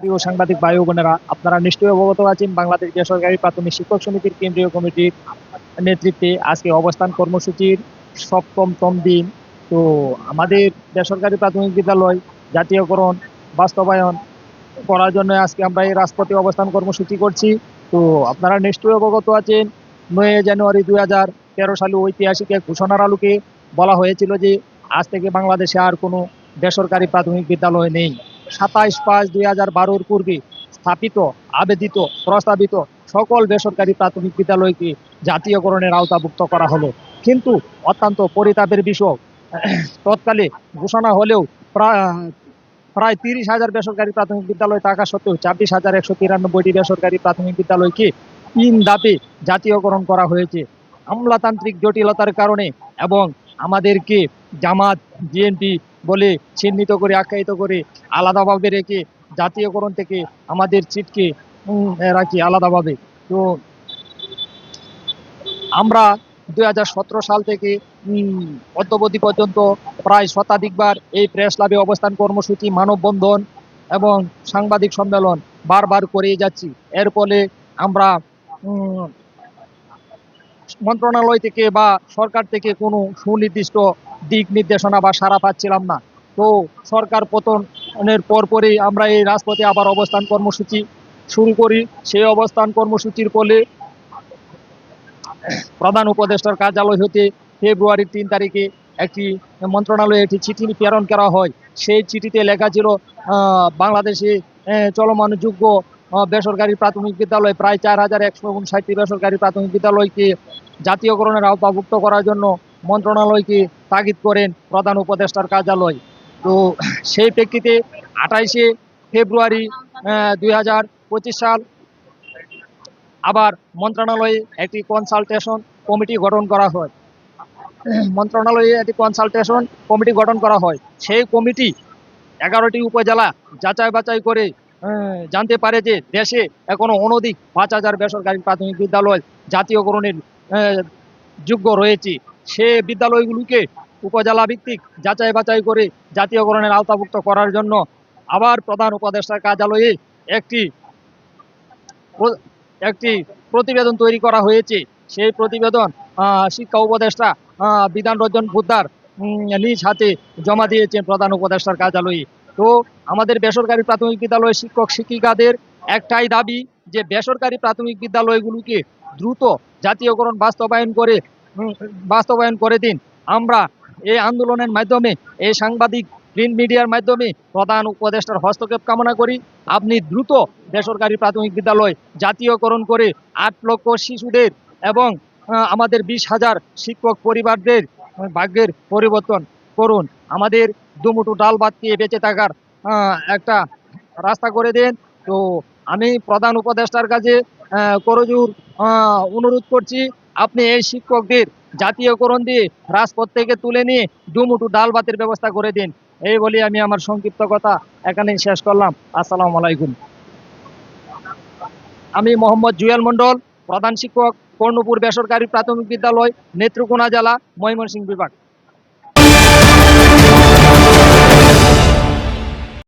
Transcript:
প্রিয় সাংবাদিক ভাই ও বোনেরা, আপনারা নিশ্চয়ই অবগত আছেন বাংলাদেশ বেসরকারি প্রাথমিক শিক্ষক সমিতির কেন্দ্রীয় কমিটির নেতৃত্বে আজকে অবস্থান কর্মসূচির সপ্তমতম দিন। তো আমাদের বেসরকারি প্রাথমিক বিদ্যালয় জাতীয়করণ বাস্তবায়ন করার জন্য আজকে আমরা এই রাজপথে অবস্থান কর্মসূচি করছি। তো আপনারা নিশ্চয়ই অবগত আছেন 9 জানুয়ারি 2013 সালে ঐতিহাসিক এক ঘোষণার আলোকে বলা হয়েছিল যে আজ থেকে বাংলাদেশে আর কোনো বেসরকারি প্রাথমিক বিদ্যালয় নেই। 27/5/2012 পূর্বে স্থাপিত, আবেদিত, প্রস্তাবিত সকল বেসরকারি প্রাথমিক বিদ্যালয়কে জাতীয়করণের আওতাভুক্ত করা হলো। কিন্তু অত্যন্ত পরিতাপের বিষয়, তৎকালে ঘোষণা হলেও প্রায় প্রায় 30,000 বেসরকারি প্রাথমিক বিদ্যালয় থাকা সত্ত্বেও 26,193টি বেসরকারি প্রাথমিক বিদ্যালয়কে 3 ধাপে জাতীয়করণ করা হয়েছে। আমলাতান্ত্রিক জটিলতার কারণে এবং আমাদেরকে জামাত, বিএনপি বলে চিহ্নিত করে, আখ্যায়িত করে আলাদাভাবে রেখে জাতীয়করণ থেকে আমাদের সিটকে রাখি আলাদাভাবে। তো আমরা 2017 সাল থেকে অদ্যাবধি পর্যন্ত প্রায় শতাধিকবার এই প্রেস ক্লাবে অবস্থান কর্মসূচি, মানববন্ধন এবং সাংবাদিক সম্মেলন বারবার করেই যাচ্ছি। এর ফলে আমরা মন্ত্রণালয় থেকে বা সরকার থেকে কোনো সুনির্দিষ্ট দিক নির্দেশনা বা সাড়া পাচ্ছিলাম না। তো সরকার পতনের পরপরই আমরা এই রাজপথে আবার অবস্থান কর্মসূচি শুরু করি। সেই অবস্থান কর্মসূচির ফলে প্রধান উপদেষ্টার কার্যালয় হতে ফেব্রুয়ারির 3 তারিখে একটি মন্ত্রণালয়ে একটি চিঠি প্রেরণ করা হয়। সেই চিঠিতে লেখা ছিল বাংলাদেশে চলমান যোগ্য বেসরকারি প্রাথমিক বিদ্যালয় প্রায় 4,159টি বেসরকারি প্রাথমিক বিদ্যালয়কে জাতীয়করণের আওতাভুক্ত করার জন্য মন্ত্রণালয়কে তাগিদ করেন প্রধান উপদেষ্টার কার্যালয়। তো সেই প্রেক্ষিতে 28শে ফেব্রুয়ারি 2025 সাল আবার মন্ত্রণালয়ে একটি কনসালটেশন কমিটি গঠন করা হয়। সেই কমিটি 11টি উপজেলা যাচাই বাছাই করে জানতে পারে যে দেশে এখনো অনধিক 5,000 বেসরকারি প্রাথমিক বিদ্যালয় জাতীয়করণের যোগ্য রয়েছে। সে বিদ্যালয়গুলোকে উপজেলা ভিত্তিক যাচাই বাছাই করে জাতীয়করণের আওতাভুক্ত করার জন্য আবার প্রধান উপদেষ্টার কার্যালয়ে একটি একটি প্রতিবেদন তৈরি করা হয়েছে। সেই প্রতিবেদন শিক্ষা উপদেষ্টা বিধান রঞ্জন পোদ্দার নিজ হাতে জমা দিয়েছেন প্রধান উপদেষ্টার কার্যালয়ে। তো আমাদের বেসরকারি প্রাথমিক বিদ্যালয়ের শিক্ষক শিক্ষিকাদের একটাই দাবি যে বেসরকারি প্রাথমিক বিদ্যালয়গুলোকে দ্রুত জাতীয়করণ বাস্তবায়ন করে দিন। আমরা এই আন্দোলনের মাধ্যমে, এই সাংবাদিক প্রিন্ট মিডিয়ার মাধ্যমে প্রধান উপদেষ্টার হস্তক্ষেপ কামনা করি। আপনি দ্রুত বেসরকারি প্রাথমিক বিদ্যালয় জাতীয়করণ করে 8 লক্ষ শিশুদের এবং আমাদের 20,000 শিক্ষক পরিবারদের ভাগ্যের পরিবর্তন করুন। আমাদের দুমুঠো ডাল ভাত খেয়ে বেঁচে থাকার একটা রাস্তা করে দেন। তো আমি প্রধান উপদেষ্টার কাছে করজোর অনুরোধ করছি, আপনি এই শিক্ষকদের জাতীয়করণ দিয়ে রাজপথ থেকে তুলে নিয়ে দুমুঠো ডাল ভাতের ব্যবস্থা করে দিন। এই বলে আমি আমার সংক্ষিপ্ত কথা এখানেই শেষ করলাম। আসসালামু আলাইকুম। আমি মোহাম্মদ জুয়েল মন্ডল, প্রধান শিক্ষক, কর্ণপুর বেসরকারি প্রাথমিক বিদ্যালয়, নেত্রকোনা জেলা, ময়মনসিংহ বিভাগ।